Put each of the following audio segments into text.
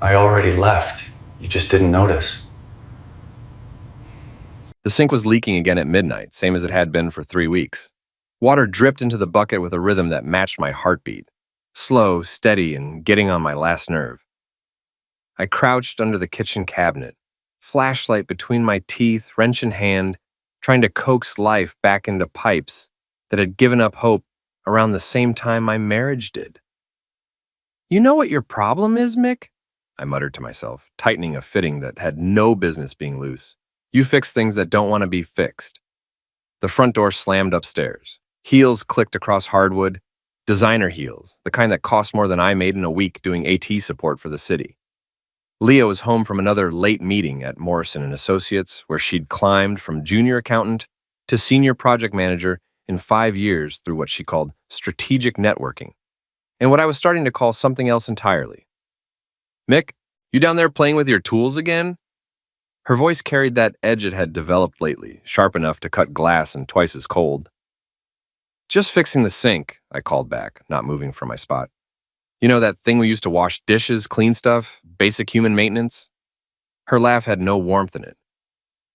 I already left. You just didn't notice. The sink was leaking again at midnight, same as it had been for 3 weeks. Water dripped into the bucket with a rhythm that matched my heartbeat. Slow, steady, and getting on my last nerve. I crouched under the kitchen cabinet, flashlight between my teeth, wrench in hand, trying to coax life back into pipes that had given up hope around the same time my marriage did. You know what your problem is, Mick? I muttered to myself, tightening a fitting that had no business being loose. You fix things that don't want to be fixed. The front door slammed upstairs. Heels clicked across hardwood, designer heels, the kind that cost more than I made in a week doing AT support for the city. Leah was home from another late meeting at Morrison and Associates, where she'd climbed from junior accountant to senior project manager in 5 years through what she called strategic networking, and what I was starting to call something else entirely. Mick, you down there playing with your tools again? Her voice carried that edge it had developed lately, sharp enough to cut glass and twice as cold. Just fixing the sink, I called back, not moving from my spot. You know that thing we used to wash dishes, clean stuff, basic human maintenance? Her laugh had no warmth in it.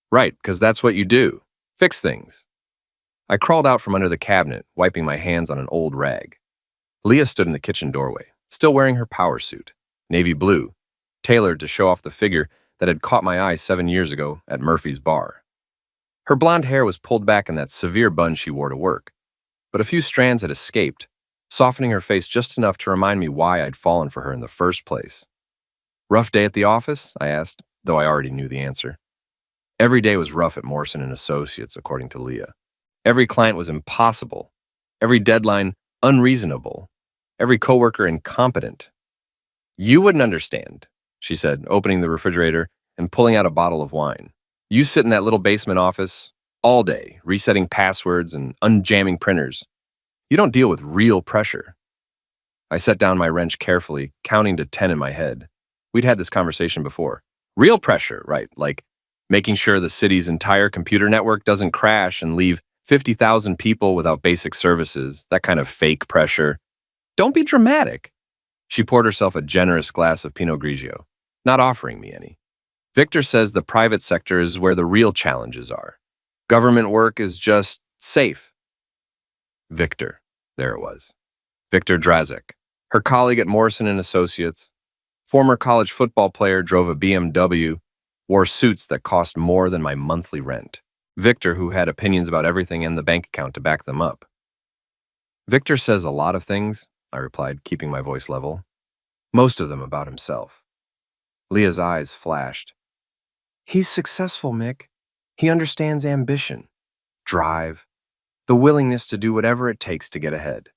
Right, because that's what you do. Fix things. I crawled out from under the cabinet, wiping my hands on an old rag. Leah stood in the kitchen doorway, still wearing her power suit, navy blue, tailored to show off the figure that had caught my eye 7 years ago at Murphy's bar. Her blonde hair was pulled back in that severe bun she wore to work, but a few strands had escaped, softening her face just enough to remind me why I'd fallen for her in the first place. Rough day at the office? I asked, though I already knew the answer. Every day was rough at Morrison and Associates, according to Leah. Every client was impossible, every deadline unreasonable, every coworker incompetent. You wouldn't understand, she said, opening the refrigerator and pulling out a bottle of wine. You sit in that little basement office all day, resetting passwords and unjamming printers. You don't deal with real pressure. I set down my wrench carefully, counting to 10 in my head. We'd had this conversation before. Real pressure, right? Like making sure the city's entire computer network doesn't crash and leave 50,000 people without basic services, that kind of fake pressure. Don't be dramatic. She poured herself a generous glass of Pinot Grigio, not offering me any. Victor says the private sector is where the real challenges are. Government work is just safe. Victor, there it was. Victor Drazek, her colleague at Morrison and Associates, former college football player, drove a BMW, wore suits that cost more than my monthly rent. Victor, who had opinions about everything and the bank account to back them up. Victor says a lot of things, I replied, keeping my voice level. Most of them about himself. Leah's eyes flashed. He's successful, Mick. He understands ambition, drive, the willingness to do whatever it takes to get ahead.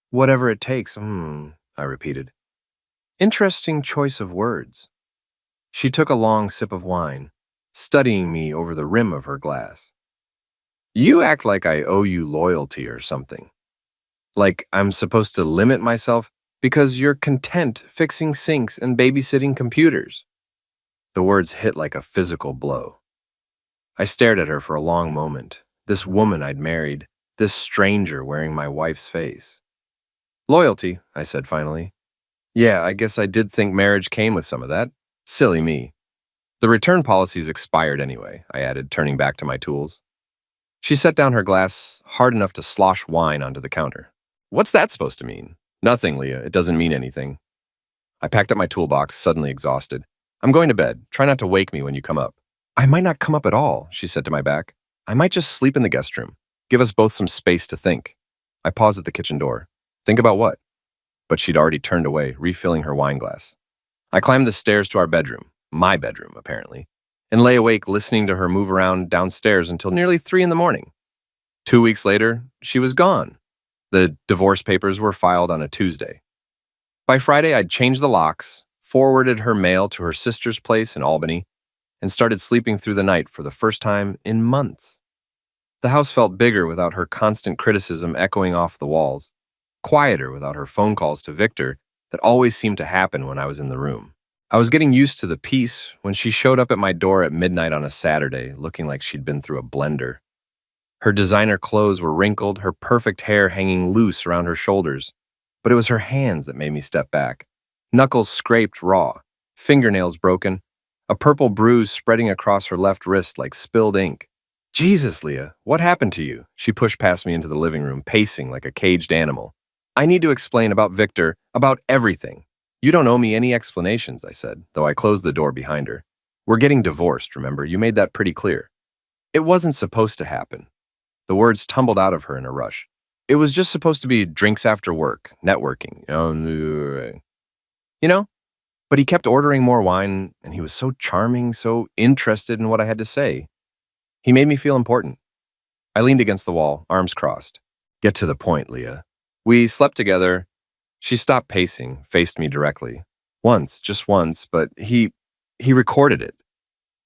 Whatever it takes, I repeated. Interesting choice of words. She took a long sip of wine, studying me over the rim of her glass. You act like I owe you loyalty or something. Like I'm supposed to limit myself because you're content fixing sinks and babysitting computers. The words hit like a physical blow. I stared at her for a long moment, this woman I'd married, this stranger wearing my wife's face. Loyalty, I said finally. Yeah, I guess I did think marriage came with some of that. Silly me. The return policy's expired anyway, I added, turning back to my tools. She set down her glass hard enough to slosh wine onto the counter. What's that supposed to mean? Nothing, Leah. It doesn't mean anything. I packed up my toolbox, suddenly exhausted. I'm going to bed. Try not to wake me when you come up. I might not come up at all, she said to my back. I might just sleep in the guest room. Give us both some space to think. I paused at the kitchen door. Think about what? But she'd already turned away, refilling her wine glass. I climbed the stairs to our bedroom, my bedroom, apparently, and lay awake listening to her move around downstairs until nearly 3 in the morning. 2 weeks later, she was gone. The divorce papers were filed on a Tuesday. By Friday, I'd changed the locks, forwarded her mail to her sister's place in Albany, and started sleeping through the night for the first time in months. The house felt bigger without her constant criticism echoing off the walls, quieter without her phone calls to Victor that always seemed to happen when I was in the room. I was getting used to the peace when she showed up at my door at midnight on a Saturday, looking like she'd been through a blender. Her designer clothes were wrinkled, her perfect hair hanging loose around her shoulders, but it was her hands that made me step back, knuckles scraped raw, fingernails broken, a purple bruise spreading across her left wrist like spilled ink. Jesus, Leah, what happened to you? She pushed past me into the living room, pacing like a caged animal. I need to explain about Victor, about everything. You don't owe me any explanations, I said, though I closed the door behind her. We're getting divorced, remember? You made that pretty clear. It wasn't supposed to happen. The words tumbled out of her in a rush. It was just supposed to be drinks after work, networking, you know? But he kept ordering more wine, and he was so charming, so interested in what I had to say. He made me feel important. I leaned against the wall, arms crossed. Get to the point, Leah. We slept together. She stopped pacing, faced me directly. Once, just once, but he recorded it.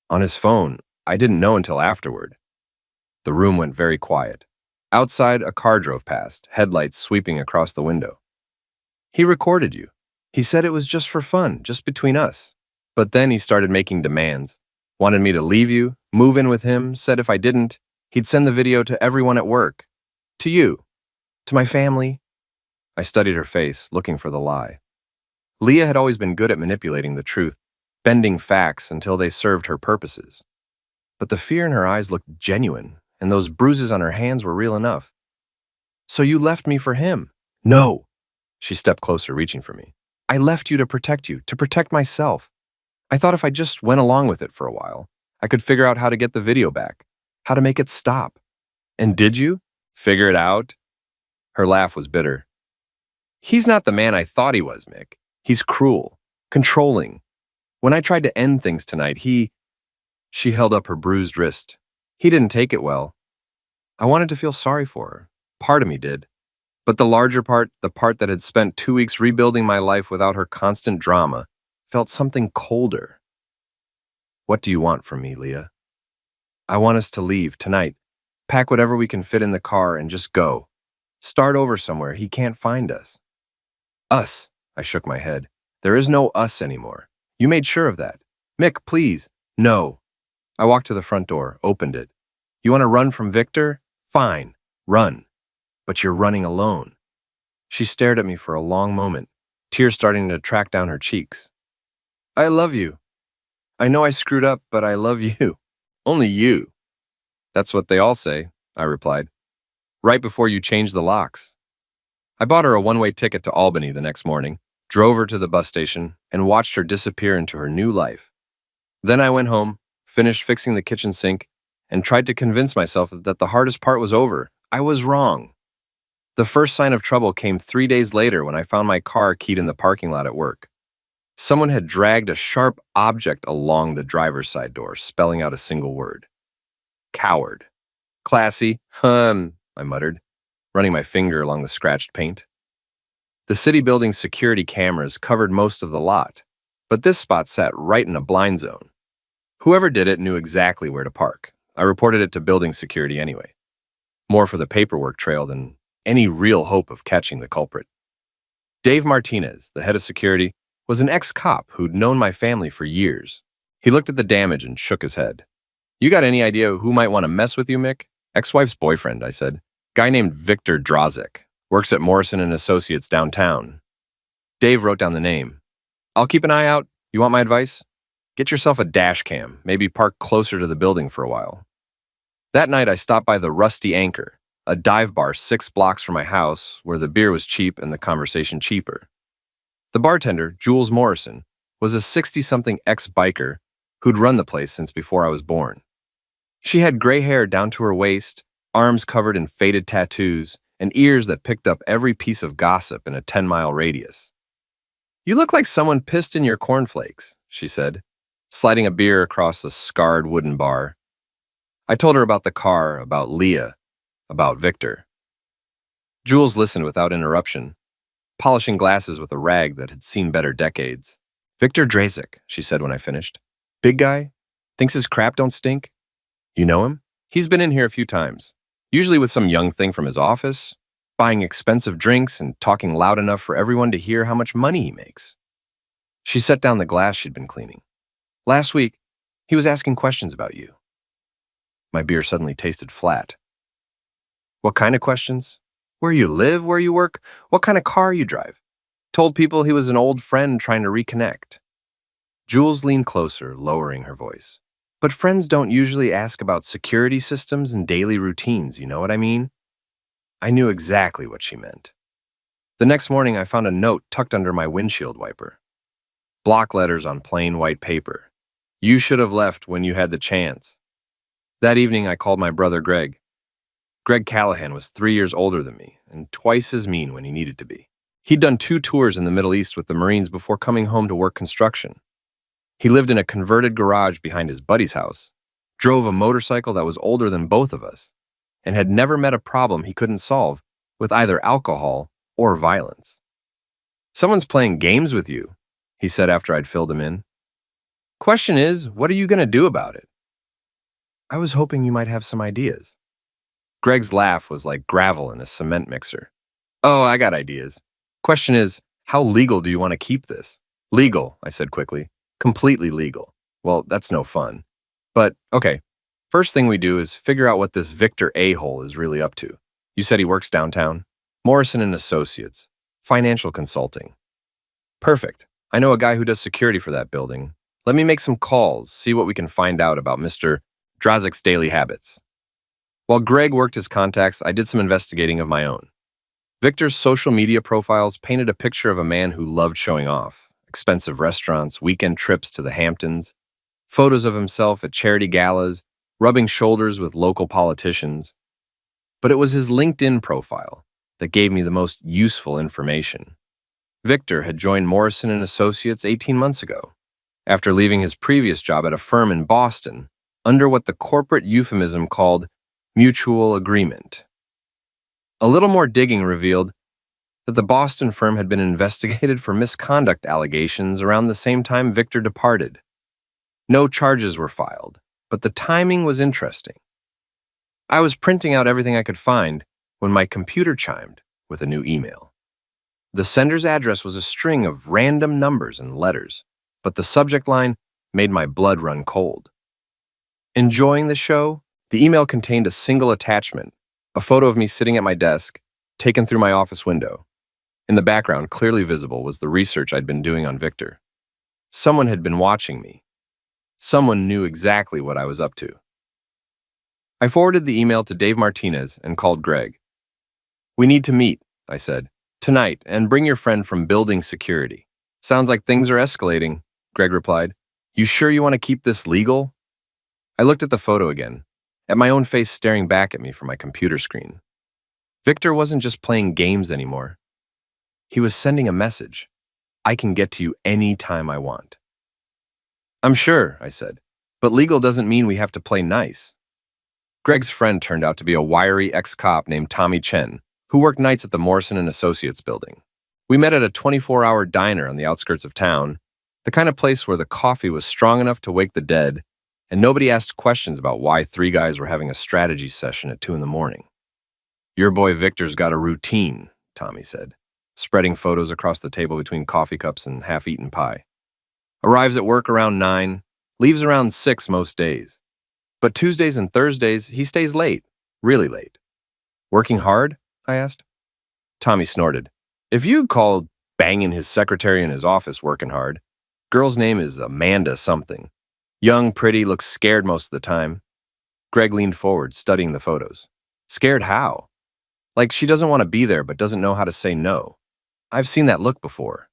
On his phone. I didn't know until afterward. The room went very quiet. Outside, a car drove past, headlights sweeping across the window. He recorded you. He said it was just for fun, just between us. But then he started making demands. Wanted me to leave you, move in with him, said if I didn't, he'd send the video to everyone at work. To you. To my family. I studied her face, looking for the lie. Leah had always been good at manipulating the truth, bending facts until they served her purposes. But the fear in her eyes looked genuine, and those bruises on her hands were real enough. So you left me for him? No. She stepped closer, reaching for me. I left you to protect myself. I thought if I just went along with it for a while, I could figure out how to get the video back, how to make it stop. And did you? Figure it out? Her laugh was bitter. He's not the man I thought he was, Mick. He's cruel, controlling. When I tried to end things tonight, She held up her bruised wrist. He didn't take it well. I wanted to feel sorry for her. Part of me did. But the larger part, the part that had spent 2 weeks rebuilding my life without her constant drama, felt something colder. What do you want from me, Leah? I want us to leave tonight. Pack whatever we can fit in the car and just go. Start over somewhere. He can't find us. Us, I shook my head. There is no us anymore. You made sure of that. Mick, please. No. I walked to the front door, opened it. You want to run from Victor? Fine, run. But you're running alone. She stared at me for a long moment, tears starting to track down her cheeks. I love you. I know I screwed up, but I love you. Only you. That's what they all say, I replied. Right before you changed the locks. I bought her a one-way ticket to Albany the next morning, drove her to the bus station, and watched her disappear into her new life. Then I went home, finished fixing the kitchen sink, and tried to convince myself that the hardest part was over. I was wrong. The first sign of trouble came 3 days later when I found my car keyed in the parking lot at work. Someone had dragged a sharp object along the driver's side door, spelling out a single word. Coward. Classy, I muttered, running my finger along the scratched paint. The city building's security cameras covered most of the lot, but this spot sat right in a blind zone. Whoever did it knew exactly where to park. I reported it to building security anyway. More for the paperwork trail than any real hope of catching the culprit. Dave Martinez, the head of security, was an ex-cop who'd known my family for years. He looked at the damage and shook his head. You got any idea who might want to mess with you, Mick? Ex-wife's boyfriend, I said. Guy named Victor Drozik. Works at Morrison and Associates downtown. Dave wrote down the name. I'll keep an eye out. You want my advice? Get yourself a dash cam, maybe park closer to the building for a while. That night I stopped by the Rusty Anchor, a dive bar 6 blocks from my house where the beer was cheap and the conversation cheaper. The bartender, Jules Morrison, was a 60-something ex-biker who'd run the place since before I was born. She had gray hair down to her waist, arms covered in faded tattoos, and ears that picked up every piece of gossip in a 10-mile radius. You look like someone pissed in your cornflakes, she said, sliding a beer across a scarred wooden bar. I told her about the car, about Leah, about Victor. Jules listened without interruption, polishing glasses with a rag that had seen better decades. Victor Drozik, she said when I finished. Big guy? Thinks his crap don't stink? You know him? He's been in here a few times, usually with some young thing from his office, buying expensive drinks and talking loud enough for everyone to hear how much money he makes. She set down the glass she'd been cleaning. Last week, he was asking questions about you. My beer suddenly tasted flat. What kind of questions? Where you live, where you work, what kind of car you drive. Told people he was an old friend trying to reconnect. Jules leaned closer, lowering her voice. But friends don't usually ask about security systems and daily routines, you know what I mean? I knew exactly what she meant. The next morning, I found a note tucked under my windshield wiper. Block letters on plain white paper. You should have left when you had the chance. That evening, I called my brother Greg. Greg Callahan was 3 years older than me and twice as mean when he needed to be. He'd done 2 tours in the Middle East with the Marines before coming home to work construction. He lived in a converted garage behind his buddy's house, drove a motorcycle that was older than both of us, and had never met a problem he couldn't solve with either alcohol or violence. Someone's playing games with you, he said after I'd filled him in. Question is, what are you going to do about it? I was hoping you might have some ideas. Greg's laugh was like gravel in a cement mixer. Oh, I got ideas. Question is, how legal do you want to keep this? Legal, I said quickly. Completely legal. Well, that's no fun. But, okay, first thing we do is figure out what this Victor a-hole is really up to. You said he works downtown? Morrison and Associates. Financial consulting. Perfect. I know a guy who does security for that building. Let me make some calls, see what we can find out about Mr. Drazik's daily habits. While Greg worked his contacts, I did some investigating of my own. Victor's social media profiles painted a picture of a man who loved showing off. Expensive restaurants, weekend trips to the Hamptons, photos of himself at charity galas, rubbing shoulders with local politicians. But it was his LinkedIn profile that gave me the most useful information. Victor had joined Morrison and Associates 18 months ago, after leaving his previous job at a firm in Boston, under what the corporate euphemism called mutual agreement. A little more digging revealed that the Boston firm had been investigated for misconduct allegations around the same time Victor departed. No charges were filed, but the timing was interesting. I was printing out everything I could find when my computer chimed with a new email. The sender's address was a string of random numbers and letters, but the subject line made my blood run cold. Enjoying the show? The email contained a single attachment, a photo of me sitting at my desk, taken through my office window. In the background, clearly visible, was the research I'd been doing on Victor. Someone had been watching me. Someone knew exactly what I was up to. I forwarded the email to Dave Martinez and called Greg. We need to meet, I said, tonight, and bring your friend from building security. Sounds like things are escalating, Greg replied. You sure you want to keep this legal? I looked at the photo again, at my own face staring back at me from my computer screen. Victor wasn't just playing games anymore. He was sending a message. I can get to you any time I want. I'm sure, I said, but legal doesn't mean we have to play nice. Greg's friend turned out to be a wiry ex-cop named Tommy Chen, who worked nights at the Morrison and Associates building. We met at a 24-hour diner on the outskirts of town, the kind of place where the coffee was strong enough to wake the dead, and nobody asked questions about why 3 guys were having a strategy session at 2 in the morning. Your boy Victor's got a routine, Tommy said, spreading photos across the table between coffee cups and half-eaten pie. Arrives at work around 9, leaves around 6 most days. But Tuesdays and Thursdays, he stays late, really late. Working hard? I asked. Tommy snorted. If you'd call banging his secretary in his office working hard, girl's name is Amanda something. Young, pretty, looks scared most of the time. Greg leaned forward, studying the photos. Scared how? Like she doesn't want to be there but doesn't know how to say no. I've seen that look before.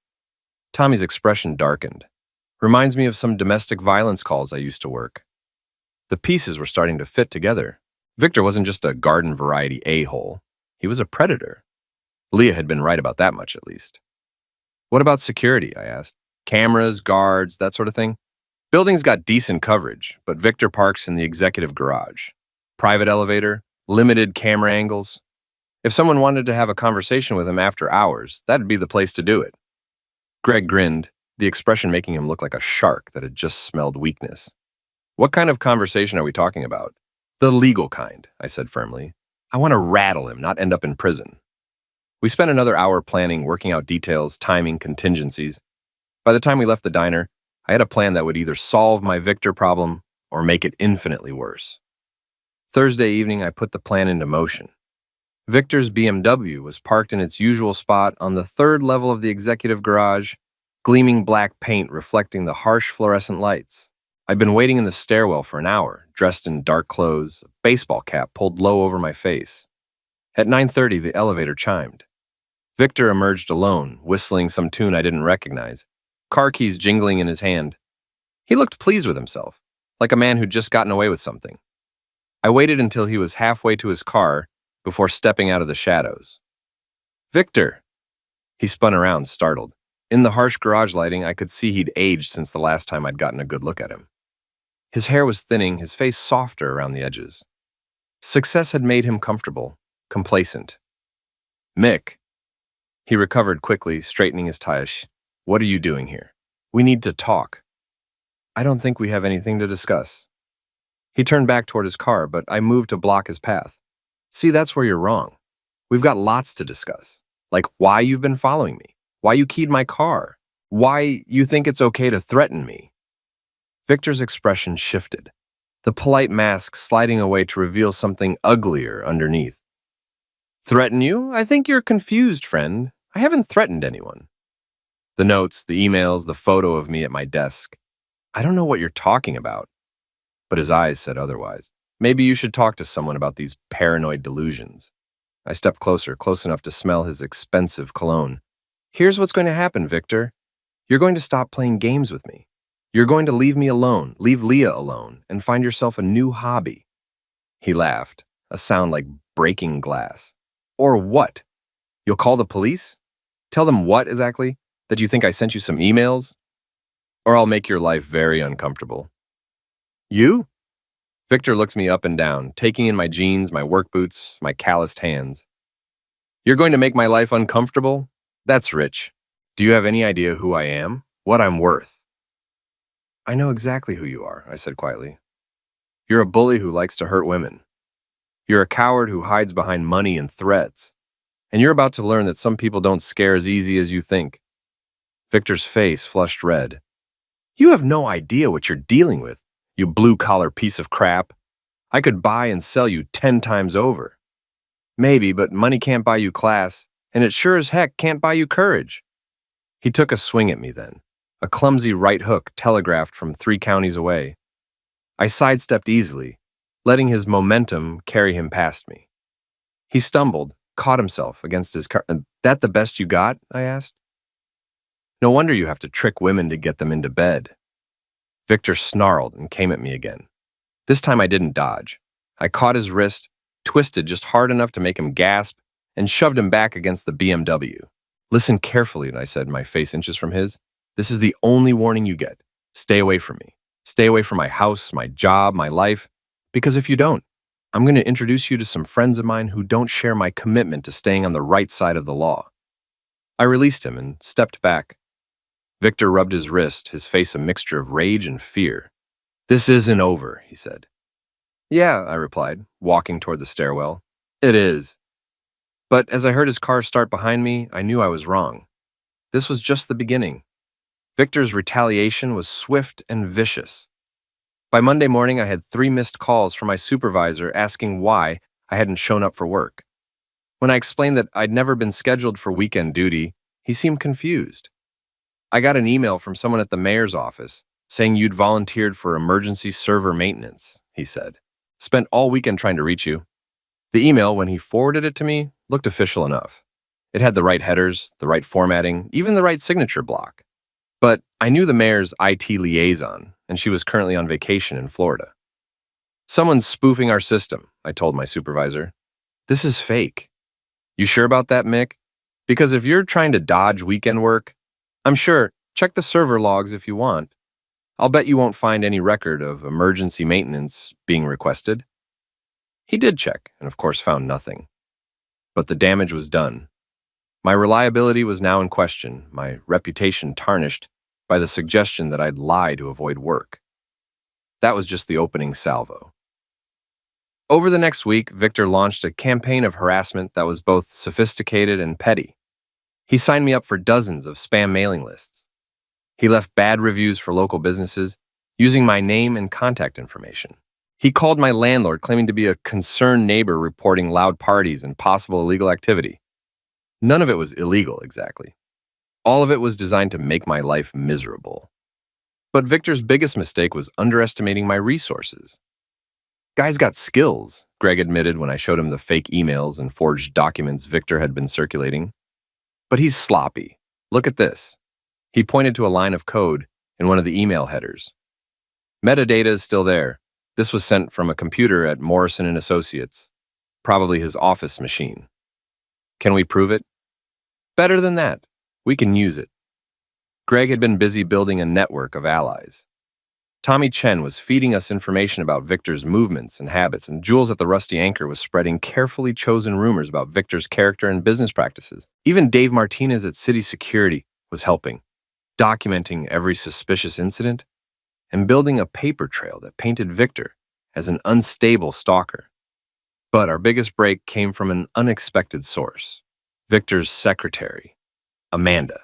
Tommy's expression darkened. Reminds me of some domestic violence calls I used to work. The pieces were starting to fit together. Victor wasn't just a garden variety a-hole. He was a predator. Leah had been right about that much, at least. What about security? I asked. Cameras, guards, that sort of thing? Building's got decent coverage, but Victor parks in the executive garage. Private elevator, limited camera angles. If someone wanted to have a conversation with him after hours, that'd be the place to do it. Greg grinned, the expression making him look like a shark that had just smelled weakness. What kind of conversation are we talking about? The legal kind, I said firmly. I want to rattle him, not end up in prison. We spent another hour planning, working out details, timing, contingencies. By the time we left the diner, I had a plan that would either solve my Victor problem or make it infinitely worse. Thursday evening, I put the plan into motion. Victor's BMW was parked in its usual spot on the 3rd level of the executive garage, gleaming black paint reflecting the harsh fluorescent lights. I'd been waiting in the stairwell for an hour, dressed in dark clothes, a baseball cap pulled low over my face. At 9:30, the elevator chimed. Victor emerged alone, whistling some tune I didn't recognize, car keys jingling in his hand. He looked pleased with himself, like a man who'd just gotten away with something. I waited until he was halfway to his car before stepping out of the shadows. Victor! He spun around, startled. In the harsh garage lighting, I could see he'd aged since the last time I'd gotten a good look at him. His hair was thinning, his face softer around the edges. Success had made him comfortable, complacent. Mick. He recovered quickly, straightening his tie. What are you doing here? We need to talk. I don't think we have anything to discuss. He turned back toward his car, but I moved to block his path. See, that's where you're wrong. We've got lots to discuss. Like why you've been following me, why you keyed my car, why you think it's okay to threaten me. Victor's expression shifted, the polite mask sliding away to reveal something uglier underneath. Threaten you? I think you're confused, friend. I haven't threatened anyone. The notes, the emails, the photo of me at my desk. I don't know what you're talking about. But his eyes said otherwise. Maybe you should talk to someone about these paranoid delusions. I stepped closer, close enough to smell his expensive cologne. Here's what's going to happen, Victor. You're going to stop playing games with me. You're going to leave me alone, leave Leah alone, and find yourself a new hobby. He laughed, a sound like breaking glass. Or what? You'll call the police? Tell them what exactly? That you think I sent you some emails? Or I'll make your life very uncomfortable. You? Victor looked me up and down, taking in my jeans, my work boots, my calloused hands. You're going to make my life uncomfortable? That's rich. Do you have any idea who I am? What I'm worth? I know exactly who you are, I said quietly. You're a bully who likes to hurt women. You're a coward who hides behind money and threats. And you're about to learn that some people don't scare as easy as you think. Victor's face flushed red. You have no idea what you're dealing with, you blue-collar piece of crap. I could buy and sell you 10 times over. Maybe, but money can't buy you class, and it sure as heck can't buy you courage. He took a swing at me then, a clumsy right hook telegraphed from 3 counties away. I sidestepped easily, letting his momentum carry him past me. He stumbled, caught himself against his car. That the best you got? I asked. No wonder you have to trick women to get them into bed. Victor snarled and came at me again. This time I didn't dodge. I caught his wrist, twisted just hard enough to make him gasp, and shoved him back against the BMW. Listen carefully, I said, my face inches from his. This is the only warning you get. Stay away from me. Stay away from my house, my job, my life. Because if you don't, I'm going to introduce you to some friends of mine who don't share my commitment to staying on the right side of the law. I released him and stepped back. Victor rubbed his wrist, his face a mixture of rage and fear. This isn't over, he said. Yeah, I replied, walking toward the stairwell. It is. But as I heard his car start behind me, I knew I was wrong. This was just the beginning. Victor's retaliation was swift and vicious. By Monday morning, I had 3 missed calls from my supervisor asking why I hadn't shown up for work. When I explained that I'd never been scheduled for weekend duty, he seemed confused. I got an email from someone at the mayor's office saying you'd volunteered for emergency server maintenance, he said. Spent all weekend trying to reach you. The email, when he forwarded it to me, looked official enough. It had the right headers, the right formatting, even the right signature block. But I knew the mayor's IT liaison, and she was currently on vacation in Florida. Someone's spoofing our system, I told my supervisor. This is fake. You sure about that, Mick? Because if you're trying to dodge weekend work, I'm sure, check the server logs if you want. I'll bet you won't find any record of emergency maintenance being requested. He did check, and of course found nothing. But the damage was done. My reliability was now in question, my reputation tarnished by the suggestion that I'd lie to avoid work. That was just the opening salvo. Over the next week, Victor launched a campaign of harassment that was both sophisticated and petty. He signed me up for dozens of spam mailing lists. He left bad reviews for local businesses, using my name and contact information. He called my landlord claiming to be a concerned neighbor reporting loud parties and possible illegal activity. None of it was illegal, exactly. All of it was designed to make my life miserable. But Victor's biggest mistake was underestimating my resources. Guy's got skills, Greg admitted when I showed him the fake emails and forged documents Victor had been circulating. But he's sloppy. Look at this. He pointed to a line of code in one of the email headers. Metadata is still there. This was sent from a computer at Morrison and Associates, probably his office machine. Can we prove it? Better than that. We can use it. Greg had been busy building a network of allies. Tommy Chen was feeding us information about Victor's movements and habits, and Jules at the Rusty Anchor was spreading carefully chosen rumors about Victor's character and business practices. Even Dave Martinez at City Security was helping, documenting every suspicious incident and building a paper trail that painted Victor as an unstable stalker. But our biggest break came from an unexpected source, Victor's secretary, Amanda.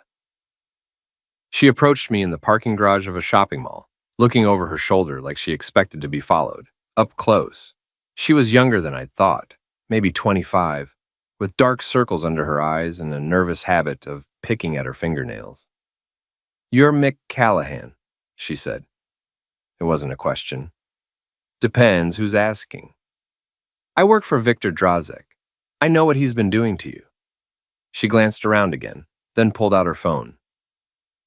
She approached me in the parking garage of a shopping mall, looking over her shoulder like she expected to be followed. Up close, she was younger than I'd thought, maybe 25, with dark circles under her eyes and a nervous habit of picking at her fingernails. "You're Mick Callahan," she said. It wasn't a question. "Depends who's asking." "I work for Victor Drazek. I know what he's been doing to you." She glanced around again, then pulled out her phone.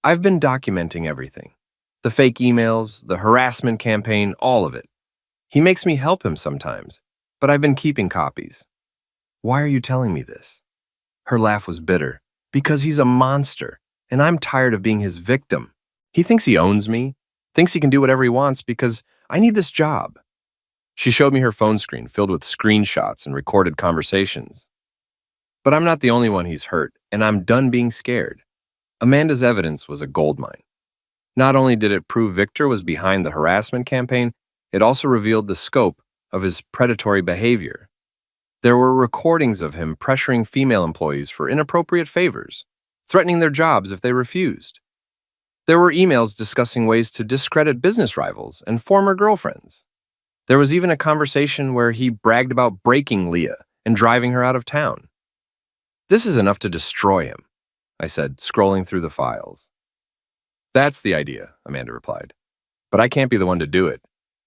"I've been documenting everything. The fake emails, the harassment campaign, all of it. He makes me help him sometimes, but I've been keeping copies." "Why are you telling me this?" Her laugh was bitter. "Because he's a monster, and I'm tired of being his victim. He thinks he owns me, thinks he can do whatever he wants because I need this job." She showed me her phone screen filled with screenshots and recorded conversations. "But I'm not the only one he's hurt, and I'm done being scared." Amanda's evidence was a goldmine. Not only did it prove Victor was behind the harassment campaign, it also revealed the scope of his predatory behavior. There were recordings of him pressuring female employees for inappropriate favors, threatening their jobs if they refused. There were emails discussing ways to discredit business rivals and former girlfriends. There was even a conversation where he bragged about breaking Leah and driving her out of town. "This is enough to destroy him," I said, scrolling through the files. "That's the idea," Amanda replied. "But I can't be the one to do it.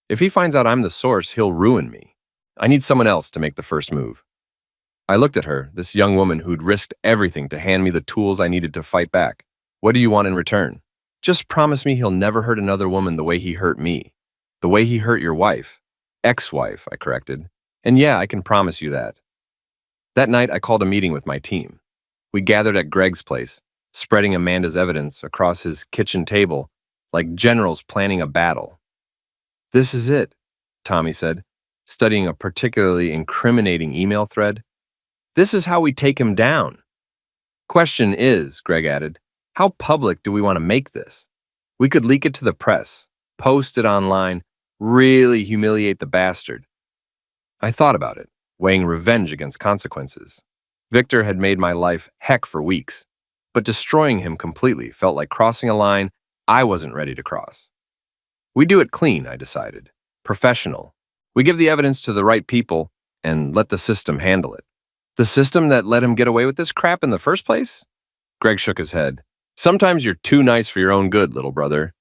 If he finds out I'm the source, he'll ruin me. I need someone else to make the first move." I looked at her, this young woman who'd risked everything to hand me the tools I needed to fight back. "What do you want in return?" "Just promise me he'll never hurt another woman the way he hurt me. The way he hurt your wife." "Ex-wife," I corrected. "And yeah, I can promise you that." That night, I called a meeting with my team. We gathered at Greg's place, spreading Amanda's evidence across his kitchen table like generals planning a battle. "This is it," Tommy said, studying a particularly incriminating email thread. "This is how we take him down." "Question is," Greg added, "how public do we want to make this? We could leak it to the press, post it online, really humiliate the bastard." I thought about it, weighing revenge against consequences. Victor had made my life heck for weeks, but destroying him completely felt like crossing a line I wasn't ready to cross. We do it clean, I decided. Professional. We give the evidence to the right people and let the system handle it. The system that let him get away with this crap in the first place? Greg shook his head. "Sometimes you're too nice for your own good, little brother."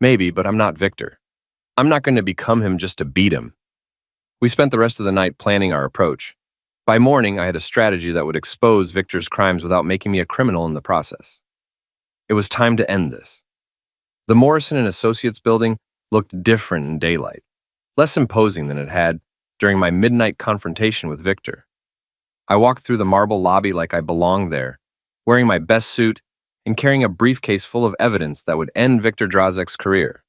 "Maybe, but I'm not Victor. I'm not going to become him just to beat him." We spent the rest of the night planning our approach. By morning, I had a strategy that would expose Victor's crimes without making me a criminal in the process. It was time to end this. The Morrison and Associates building looked different in daylight, less imposing than it had during my midnight confrontation with Victor. I walked through the marble lobby like I belonged there, wearing my best suit and carrying a briefcase full of evidence that would end Victor Drazek's career.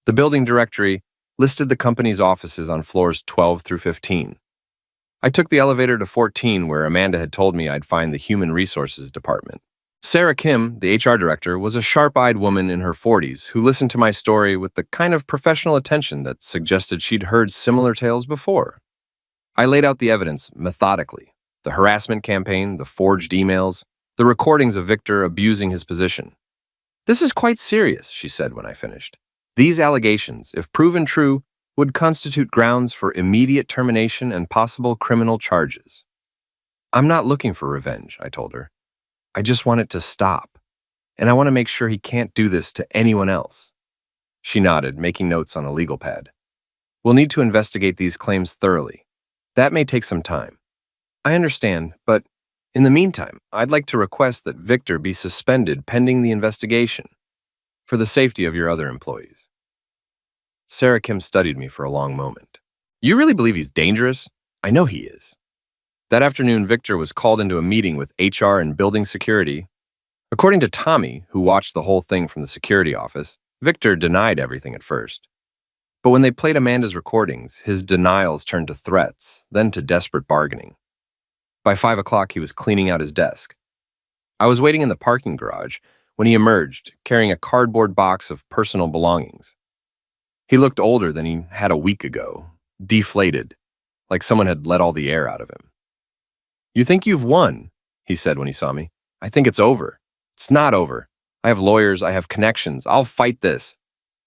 The building directory listed the company's offices on floors 12 through 15. I took the elevator to 14, where Amanda had told me I'd find the Human Resources Department. Sarah Kim, the HR director, was a sharp-eyed woman in her 40s who listened to my story with the kind of professional attention that suggested she'd heard similar tales before. I laid out the evidence methodically: the harassment campaign, the forged emails, the recordings of Victor abusing his position. "This is quite serious," she said when I finished. "These allegations, if proven true, would constitute grounds for immediate termination and possible criminal charges." "I'm not looking for revenge," I told her. I just want it to stop, and I want to make sure he can't do this to anyone else." She nodded, making notes on a legal pad. "We'll need to investigate these claims thoroughly. That may take some time." "I understand, but in the meantime, I'd like to request that Victor be suspended pending the investigation for the safety of your other employees." Sarah Kim studied me for a long moment. "You really believe he's dangerous?" "I know he is." That afternoon, Victor was called into a meeting with HR and building security. According to Tommy, who watched the whole thing from the security office, Victor denied everything at first. But when they played Amanda's recordings, his denials turned to threats, then to desperate bargaining. By 5 o'clock, he was cleaning out his desk. I was waiting in the parking garage when he emerged, carrying a cardboard box of personal belongings. He looked older than he had a week ago, deflated, like someone had let all the air out of him. "You think you've won," he said when he saw me. "I think it's over." "It's not over. I have lawyers, I have connections. I'll fight this."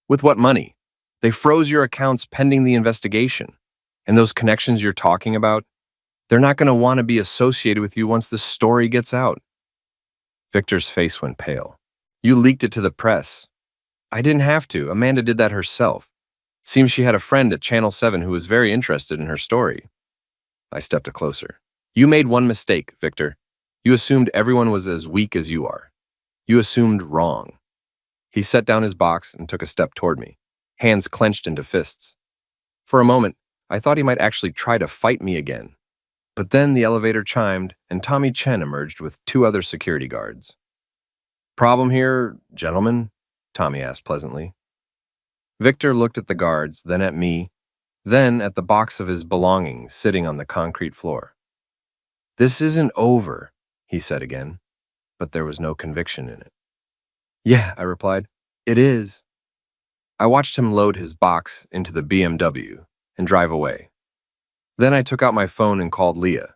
"With what money? They froze your accounts pending the investigation. And those connections you're talking about, they're not going to want to be associated with you once the story gets out." Victor's face went pale. "You leaked it to the press." "I didn't have to. Amanda did that herself. Seems she had a friend at Channel 7 who was very interested in her story." I stepped closer. "You made one mistake, Victor. You assumed everyone was as weak as you are. You assumed wrong." He set down his box and took a step toward me, hands clenched into fists. For a moment, I thought he might actually try to fight me again. But then the elevator chimed, and Tommy Chen emerged with 2 other security guards. "Problem here, gentlemen?" Tommy asked pleasantly. Victor looked at the guards, then at me, then at the box of his belongings sitting on the concrete floor. "This isn't over," he said again, but there was no conviction in it. "Yeah," I replied, "it is." I watched him load his box into the BMW and drive away. Then I took out my phone and called Leah.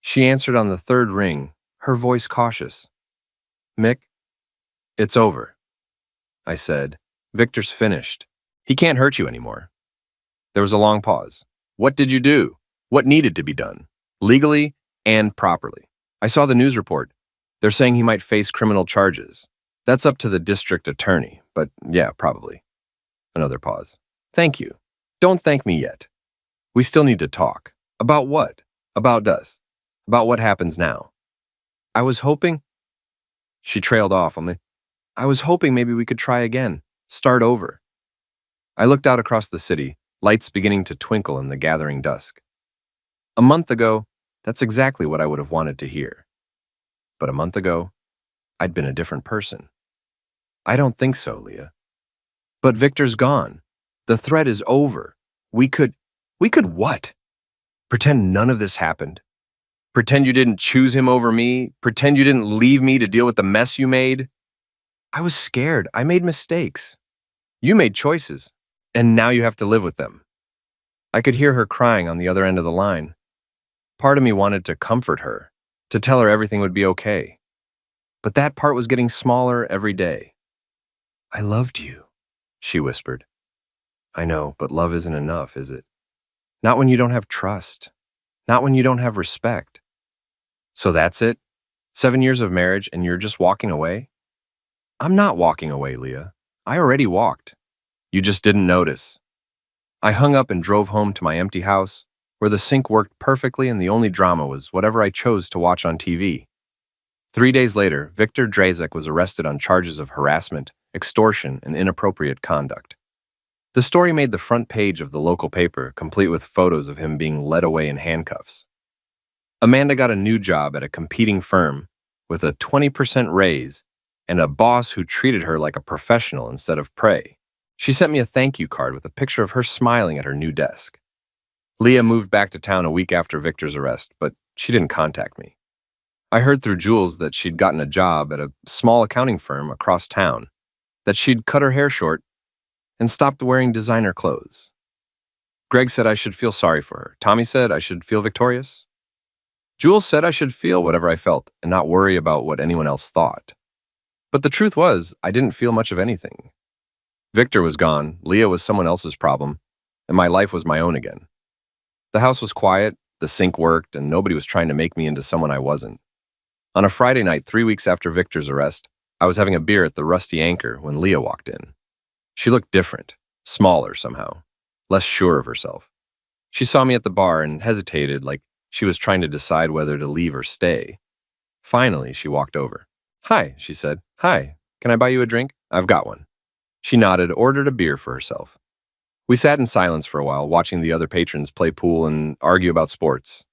She answered on the 3rd ring, her voice cautious. "Mick, it's over," I said. "Victor's finished. He can't hurt you anymore." There was a long pause. "What did you do? What needed to be done? Legally and properly?" "I saw the news report. They're saying he might face criminal charges. That's up to the district attorney, but yeah, probably." Another pause. "Thank you. Don't thank me yet. We still need to talk." "About what?" "About us. About what happens now." I was hoping... She trailed off on me. "I was hoping maybe we could try again. Start over." I looked out across the city, lights beginning to twinkle in the gathering dusk. A month ago, that's exactly what I would have wanted to hear. But a month ago, I'd been a different person. "I don't think so, Leah." "But Victor's gone. The threat is over. We could what? Pretend none of this happened? Pretend you didn't choose him over me? Pretend you didn't leave me to deal with the mess you made?" "I was scared. I made mistakes." "You made choices, and now you have to live with them." I could hear her crying on the other end of the line. Part of me wanted to comfort her, to tell her everything would be okay. But that part was getting smaller every day. "I loved you," she whispered. "I know, but love isn't enough, is it? Not when you don't have trust. Not when you don't have respect." "So that's it? 7 years of marriage and you're just walking away?" "I'm not walking away, Leah. I already walked. You just didn't notice." I hung up and drove home to my empty house, where the sink worked perfectly and the only drama was whatever I chose to watch on TV. 3 days later, Victor Drazek was arrested on charges of harassment, extortion, and inappropriate conduct. The story made the front page of the local paper, complete with photos of him being led away in handcuffs. Amanda got a new job at a competing firm with a 20% raise and a boss who treated her like a professional instead of prey. She sent me a thank you card with a picture of her smiling at her new desk. Leah moved back to town a week after Victor's arrest, but she didn't contact me. I heard through Jules that she'd gotten a job at a small accounting firm across town, that she'd cut her hair short and stopped wearing designer clothes. Greg said I should feel sorry for her. Tommy said I should feel victorious. Jules said I should feel whatever I felt and not worry about what anyone else thought. But the truth was, I didn't feel much of anything. Victor was gone, Leah was someone else's problem, and my life was my own again. The house was quiet, the sink worked, and nobody was trying to make me into someone I wasn't. On a Friday night, 3 weeks after Victor's arrest, I was having a beer at the Rusty Anchor when Leah walked in. She looked different, smaller somehow, less sure of herself. She saw me at the bar and hesitated like she was trying to decide whether to leave or stay. Finally, she walked over. "Hi," she said. "Hi, can I buy you a drink? I've got one." She nodded, ordered a beer for herself. We sat in silence for a while, watching the other patrons play pool and argue about sports.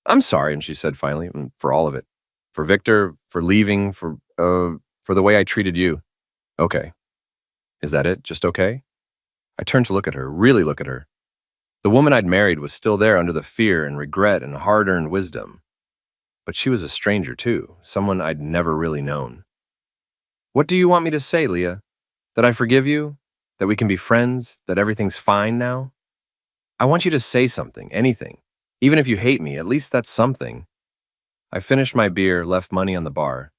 "I'm sorry," and she said finally, "for all of it. For Victor, for leaving, for the way I treated you." "Okay. Is that it? Just okay?" I turned to look at her, really look at her. The woman I'd married was still there under the fear and regret and hard-earned wisdom. But she was a stranger too, someone I'd never really known. "What do you want me to say, Leah? That I forgive you? That we can be friends? That everything's fine now? I want you to say something, anything. Even if you hate me, at least that's something." I finished my beer, left money on the bar.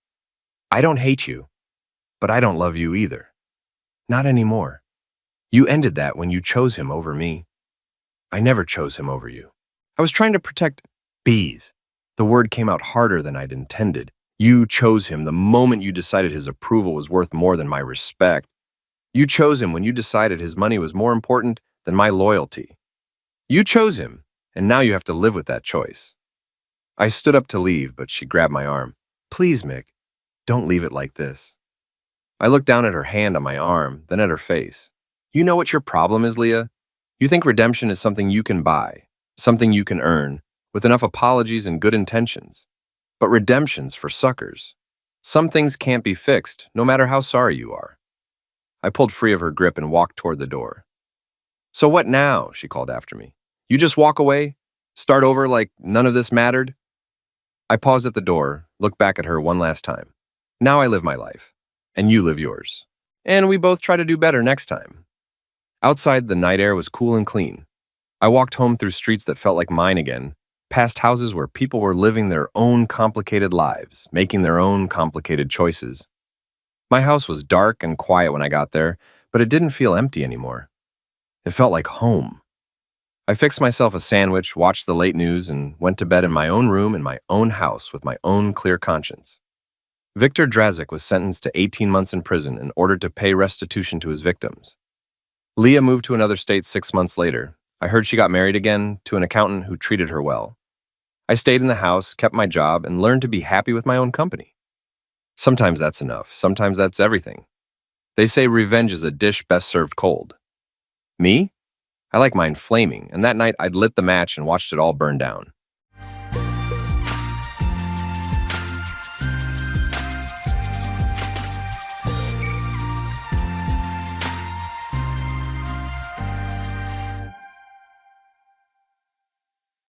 "I don't hate you, but I don't love you either. Not anymore. You ended that when you chose him over me. I never chose him over you. I was trying to protect bees. The word came out harder than I'd intended. You chose him the moment you decided his approval was worth more than my respect. You chose him when you decided his money was more important than my loyalty. You chose him, and now you have to live with that choice." I stood up to leave, but she grabbed my arm. "Please, Mick, don't leave it like this." I looked down at her hand on my arm, then at her face. "You know what your problem is, Leah? You think redemption is something you can buy, something you can earn, with enough apologies and good intentions. But redemption's for suckers. Some things can't be fixed, no matter how sorry you are." I pulled free of her grip and walked toward the door. "So what now?" she called after me. "You just walk away? Start over like none of this mattered?" I paused at the door, looked back at her one last time. "Now I live my life, and you live yours. And we both try to do better next time." Outside, the night air was cool and clean. I walked home through streets that felt like mine again, past houses where people were living their own complicated lives, making their own complicated choices. My house was dark and quiet when I got there, but it didn't feel empty anymore. It felt like home. I fixed myself a sandwich, watched the late news, and went to bed in my own room in my own house with my own clear conscience. Victor Drazik was sentenced to 18 months in prison and ordered to pay restitution to his victims. Leah moved to another state 6 months later. I heard she got married again to an accountant who treated her well. I stayed in the house, kept my job, and learned to be happy with my own company. Sometimes that's enough. Sometimes that's everything. They say revenge is a dish best served cold. Me? I like mine flaming, and that night I'd lit the match and watched it all burn down.